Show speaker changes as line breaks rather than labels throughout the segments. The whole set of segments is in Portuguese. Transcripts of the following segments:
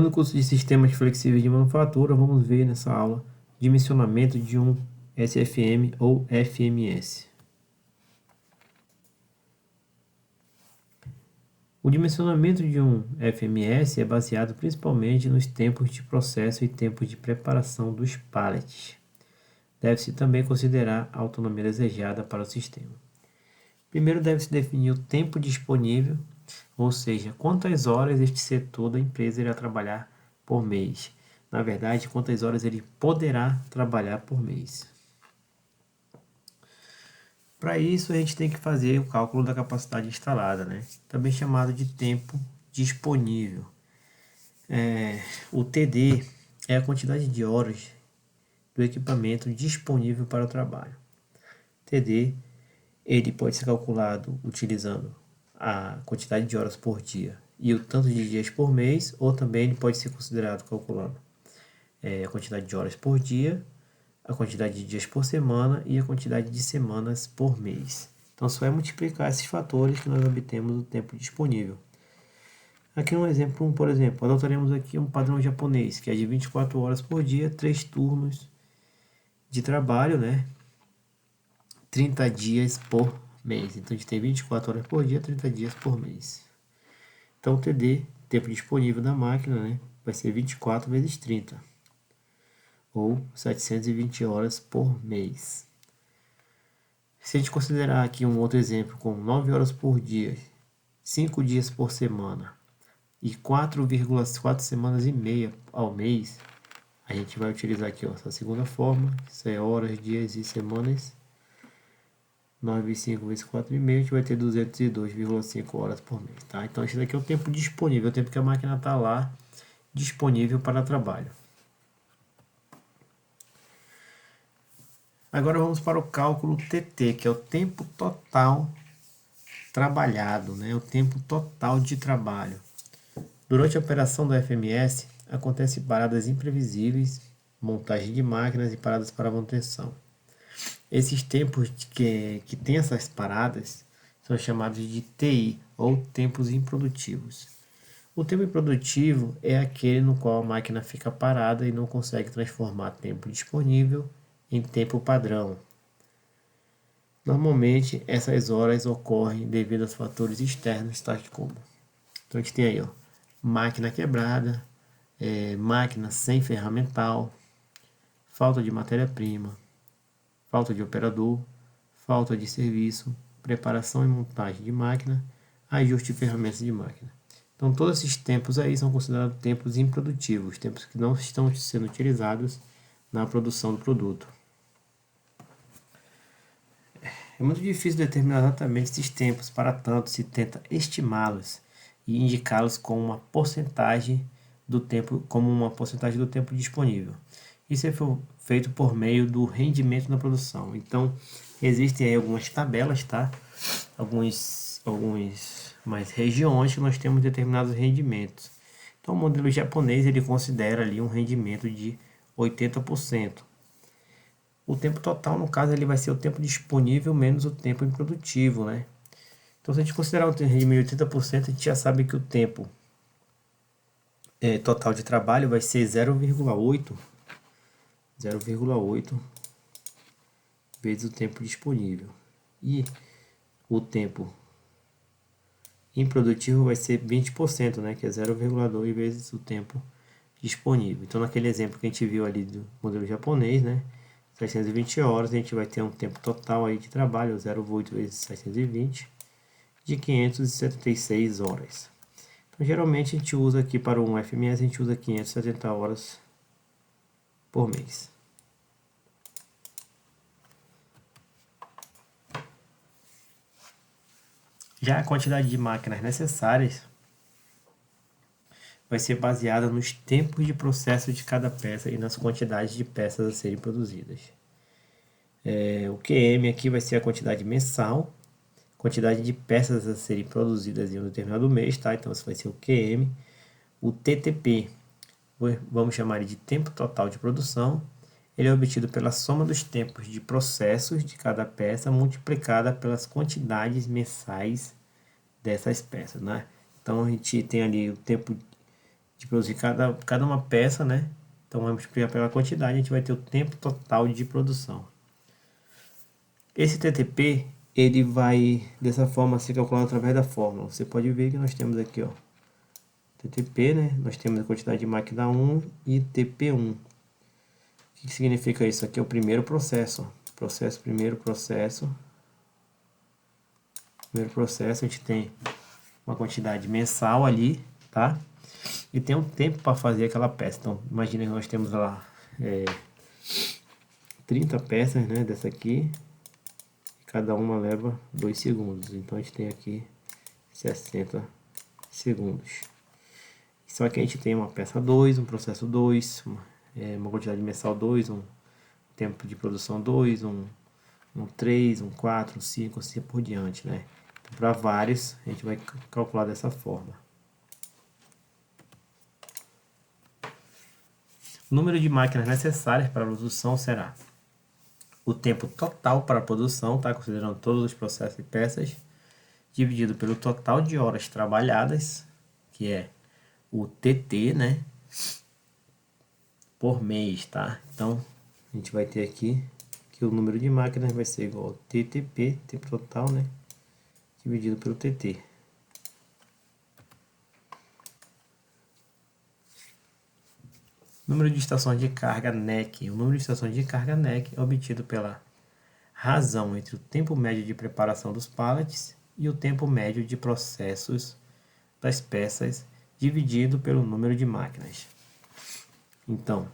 No curso de Sistemas Flexíveis de Manufatura, vamos ver nessa aula dimensionamento de um SFM ou FMS. O dimensionamento de um FMS é baseado principalmente nos tempos de processo e tempos de preparação dos pallets. Deve-se também considerar a autonomia desejada para o sistema. Primeiro deve-se definir o tempo disponível, ou seja, quantas horas este setor da empresa irá trabalhar por mês. Na verdade, quantas horas ele poderá trabalhar por mês. Para isso, a gente tem que fazer o cálculo da capacidade instalada, né? Também chamado de tempo disponível. O TD é a quantidade de horas do equipamento disponível para o trabalho. TD ele pode ser calculado utilizando a quantidade de horas por dia e o tanto de dias por mês, ou também ele pode ser considerado calculando a quantidade de horas por dia, a quantidade de dias por semana e a quantidade de semanas por mês. Então, só é multiplicar esses fatores que nós obtemos o tempo disponível. Aqui um exemplo, por exemplo, adotaremos aqui um padrão japonês, que é de 24 horas por dia, 3 turnos de trabalho, né? 30 dias por mês. Então, a gente tem 24 horas por dia, 30 dias por mês. Então, o TD, tempo disponível da máquina, né? Vai ser 24 vezes 30, ou 720 horas por mês. Se a gente considerar aqui um outro exemplo, com 9 horas por dia, 5 dias por semana e 4,4 semanas e meia ao mês, a gente vai utilizar aqui essa segunda forma, isso é horas, dias e semanas. 9,5 vezes 4,5, a gente vai ter 202,5 horas por mês, tá? Então, esse daqui é o tempo disponível, o tempo que a máquina está lá disponível para trabalho. Agora vamos para o cálculo TT, que é o tempo total trabalhado, né? O tempo total de trabalho. Durante a operação do FMS, acontecem paradas imprevisíveis, montagem de máquinas e paradas para manutenção. Esses tempos que tem essas paradas são chamados de TI, ou tempos improdutivos. O tempo improdutivo é aquele no qual a máquina fica parada e não consegue transformar tempo disponível em tempo padrão. Normalmente, essas horas ocorrem devido a fatores externos, tais como. Então, a gente tem aí, ó, máquina quebrada, máquina sem ferramental, falta de matéria-prima, falta de operador, falta de serviço, preparação e montagem de máquina, ajuste de ferramentas de máquina. Então, todos esses tempos aí são considerados tempos improdutivos, tempos que não estão sendo utilizados na produção do produto. É muito difícil determinar exatamente esses tempos, para tanto se tenta estimá-los e indicá-los como uma porcentagem do tempo disponível. Isso é feito por meio do rendimento na produção. Então, existem aí algumas tabelas, tá? Algumas mais regiões que nós temos determinados rendimentos. Então, o modelo japonês ele considera ali um rendimento de 80%. O tempo total, no caso, ele vai ser o tempo disponível menos o tempo improdutivo, né? Então, se a gente considerar um rendimento de 80%, a gente já sabe que o tempo total de trabalho vai ser 0,8 vezes o tempo disponível. E o tempo improdutivo vai ser 20%, né? Que é 0,2 vezes o tempo disponível. Então, naquele exemplo que a gente viu ali do modelo japonês, né? 720 horas, a gente vai ter um tempo total aí de trabalho, 0,8 vezes 720, de 576 horas. Então, geralmente a gente usa aqui para um FMS, a gente usa 570 horas por mês. Já a quantidade de máquinas necessárias vai ser baseada nos tempos de processo de cada peça e nas quantidades de peças a serem produzidas. O QM aqui vai ser a quantidade mensal, quantidade de peças a serem produzidas em um determinado mês, tá? Então, isso vai ser o QM. O TTP, vamos chamar ele de tempo total de produção. Ele é obtido pela soma dos tempos de processos de cada peça multiplicada pelas quantidades mensais dessas peças, né? Então, a gente tem ali o tempo de produzir cada uma peça, né? Então vamos multiplicar pela quantidade, a gente vai ter o tempo total de produção. Esse TTP, ele vai dessa forma ser calculado através da fórmula. Você pode ver que nós temos aqui, ó, TTP, né? Nós temos a quantidade de máquina 1 e TP1. O que significa isso? Aqui é o primeiro processo, ó. Primeiro processo, a gente tem uma quantidade mensal ali, tá? E tem um tempo para fazer aquela peça. Então, imagina que nós temos lá 30 peças, né, dessa aqui. Cada uma leva 2 segundos. Então, a gente tem aqui 60 segundos. Só que a gente tem uma peça 2, um processo 2, uma quantidade mensal 2, um tempo de produção 2, um 3, um 4, um 5, assim por diante, né? Então, para vários, a gente vai calcular dessa forma. O número de máquinas necessárias para a produção será o tempo total para a produção, tá? Considerando todos os processos e peças, dividido pelo total de horas trabalhadas, que é o TT, né? Por mês, tá? Então, a gente vai ter aqui que o número de máquinas vai ser igual ao TTP, tempo total, né? Dividido pelo TT. Número de estações de carga NEC. O número de estações de carga NEC é obtido pela razão entre o tempo médio de preparação dos pallets e o tempo médio de processos das peças dividido pelo número de máquinas. Então,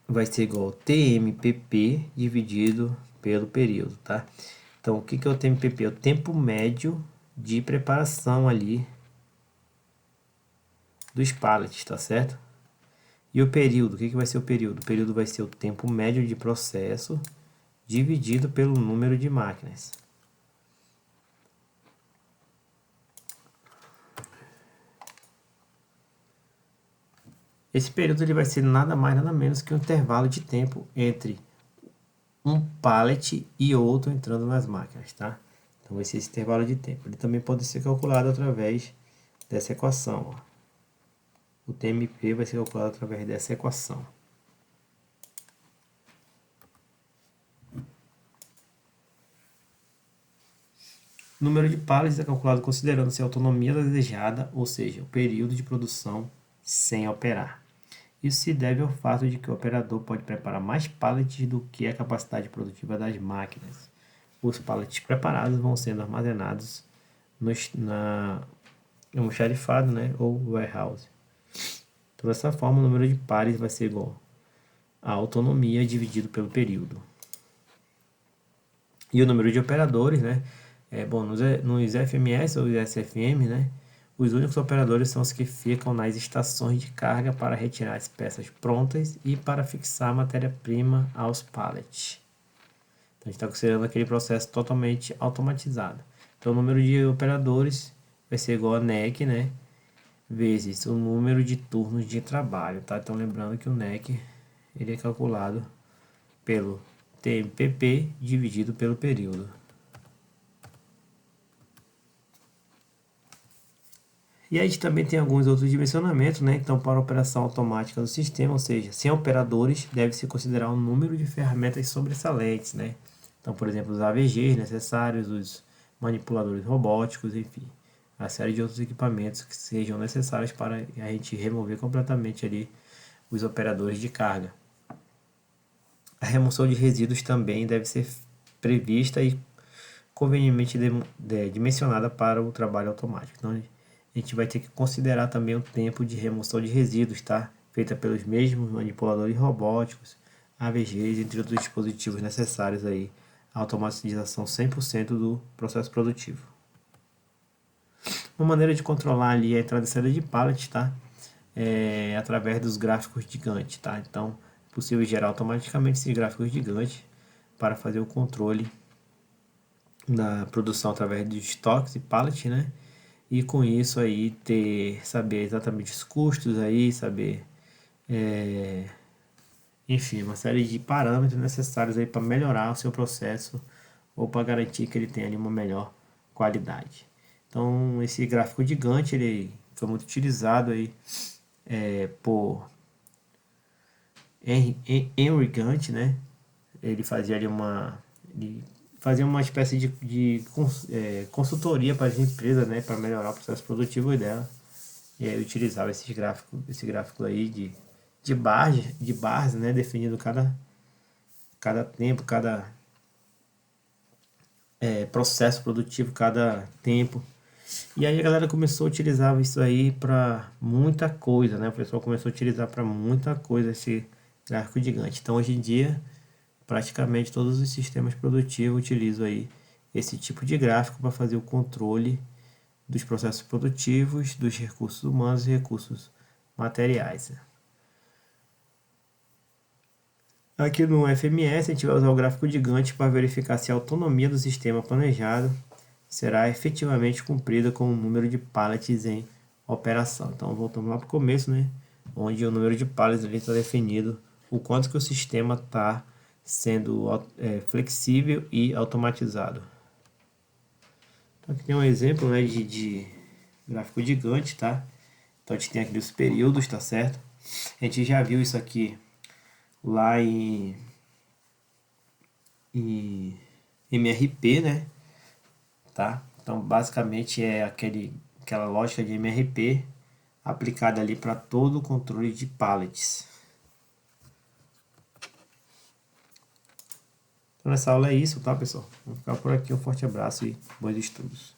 vai ser igual ao TMPP dividido pelo período, tá? Então, o que é o TMPP? É o tempo médio de preparação ali dos pallets, tá certo? E o período, o que vai ser o período? O período vai ser o tempo médio de processo dividido pelo número de máquinas. Esse período ele vai ser nada mais nada menos que um intervalo de tempo entre um pallet e outro entrando nas máquinas, tá? Então vai ser esse intervalo de tempo. Ele também pode ser calculado através dessa equação, ó. O TMP vai ser calculado através dessa equação. O número de pallets é calculado considerando-se a autonomia desejada, ou seja, o período de produção sem operar. Isso se deve ao fato de que o operador pode preparar mais pallets do que a capacidade produtiva das máquinas. Os pallets preparados vão sendo armazenados no almoxarifado, né, ou warehouse. Então, dessa forma, o número de pares vai ser igual a autonomia dividido pelo período. E o número de operadores, né? Nos FMS ou SFM, né? Os únicos operadores são os que ficam nas estações de carga para retirar as peças prontas e para fixar a matéria-prima aos pallets. Então, a gente está considerando aquele processo totalmente automatizado. Então, o número de operadores vai ser igual a NEC, né? Vezes o número de turnos de trabalho, tá? Então, lembrando que o NEC ele é calculado pelo TMPP dividido pelo período. E a gente também tem alguns outros dimensionamentos, né? Então, para a operação automática do sistema, ou seja, sem operadores, deve-se considerar o número de ferramentas sobressalentes, né? Então, por exemplo, os AVGs necessários, os manipuladores robóticos, enfim, a série de outros equipamentos que sejam necessários para a gente remover completamente ali os operadores de carga. A remoção de resíduos também deve ser prevista e convenientemente dimensionada para o trabalho automático. Então, a gente vai ter que considerar também o tempo de remoção de resíduos, tá? Feita pelos mesmos manipuladores robóticos, AVGs, entre outros dispositivos necessários aí, a automatização 100% do processo produtivo. Uma maneira de controlar ali a entrada e saída de pallets, tá? Através dos gráficos gigantes, tá? Então, é possível gerar automaticamente esses gráficos gigantes para fazer o controle da produção através de estoques e pallets, né? E com isso aí saber exatamente os custos aí, saber enfim, uma série de parâmetros necessários aí para melhorar o seu processo ou para garantir que ele tenha ali uma melhor qualidade. Então, esse gráfico gigante, ele foi muito utilizado aí por Henry Gantt, né? Ele fazia ali ele fazia uma espécie de consultoria para as empresas, né? Para melhorar o processo produtivo dela. E aí utilizava esse gráfico aí de barras, né? Definindo cada tempo, cada processo produtivo, cada tempo. E aí a galera começou a utilizar isso aí para muita coisa, né? O pessoal começou a utilizar para muita coisa esse gráfico gigante. Então hoje em dia, praticamente todos os sistemas produtivos utilizam aí esse tipo de gráfico para fazer o controle dos processos produtivos, dos recursos humanos e recursos materiais. Aqui no FMS a gente vai usar o gráfico gigante para verificar se a autonomia do sistema planejado será efetivamente cumprida com o número de pallets em operação. Então voltamos lá para o começo, né? Onde o número de pallets está definido, o quanto que o sistema está sendo flexível e automatizado. Então aqui tem um exemplo, né, de gráfico gigante, tá? Então a gente tem aqui os períodos, tá certo? A gente já viu isso aqui lá em MRP, né? Tá? Então basicamente é aquela lógica de MRP aplicada ali para todo o controle de pallets. Então nessa aula é isso, tá, pessoal? Vamos ficar por aqui, um forte abraço e bons estudos.